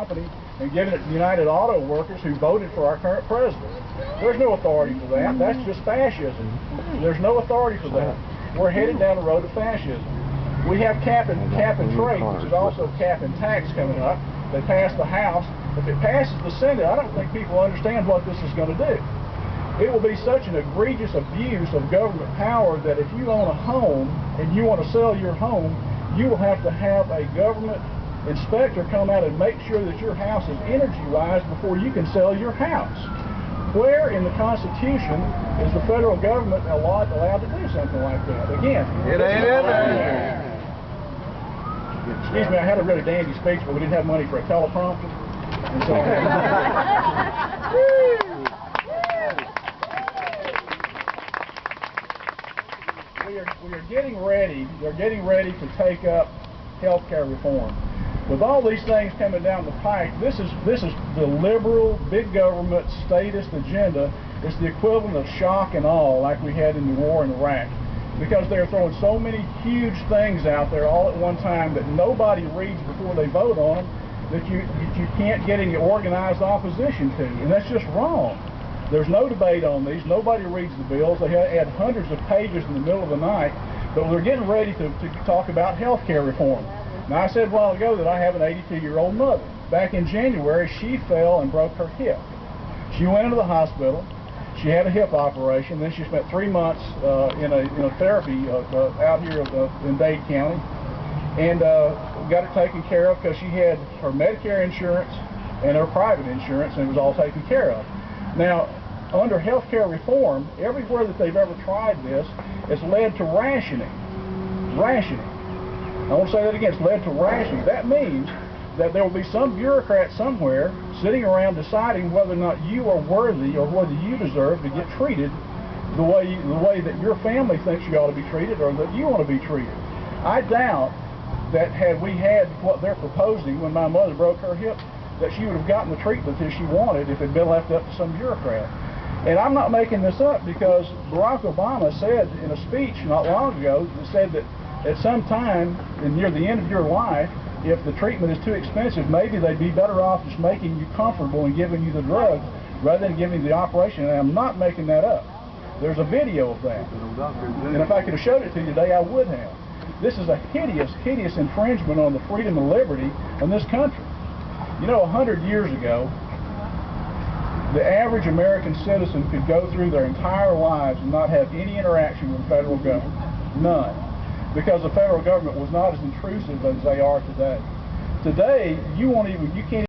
company and giving it to United Auto Workers who voted for our current president. There's no authority for that. That's just fascism. There's no authority for that. We're headed down the road of fascism. We have cap and trade, which is also cap and tax coming up. They passed the House. If it passes the Senate, I don't think people understand what this is going to do. It will be such an egregious abuse of government power that if you own a home and you want to sell your home, you will have to have a government inspector come out and make sure that your house is energy-wise before you can sell your house. Where in the Constitution is the federal government allowed to do something like that? Again, it ain't in there. Excuse me, I had a really dandy speech, but we didn't have money for a teleprompter. And so we are getting ready. They're getting ready to take up health care reform. With all these things coming down the pike, this is the liberal, big government, statist agenda. It's the equivalent of shock and awe like we had in the war in Iraq. Because they're throwing so many huge things out there all at one time that nobody reads before they vote on them, that you can't get any organized opposition to. And that's just wrong. There's no debate on these. Nobody reads the bills. They add hundreds of pages in the middle of the night. But we're getting ready to talk about health care reform. Now, I said a while ago that I have an 82-year-old mother. Back in January, she fell and broke her hip. She went into the hospital. She had a hip operation. Then she spent 3 months in a therapy out here in Dade County, and got it taken care of because she had her Medicare insurance and her private insurance, and it was all taken care of. Now, under health care reform, everywhere that they've ever tried this, it's led to rationing. Rationing. I want to say that again. It's led to rationing. That means that there will be some bureaucrat somewhere sitting around deciding whether or not you are worthy or whether you deserve to get treated the way that your family thinks you ought to be treated or that you want to be treated. I doubt that had we had what they're proposing when my mother broke her hip, that she would have gotten the treatment that she wanted if it had been left up to some bureaucrat. And I'm not making this up because Barack Obama said in a speech not long ago, said that at some time near the end of your life, if the treatment is too expensive, maybe they'd be better off just making you comfortable and giving you the drugs rather than giving you the operation. And I'm not making that up. There's a video of that. And if I could have showed it to you today, I would have. This is a hideous, hideous infringement on the freedom and liberty in this country. You know, 100 years ago, the average American citizen could go through their entire lives and not have any interaction with the federal government. None. Because the federal government was not as intrusive as they are today. Today, you can't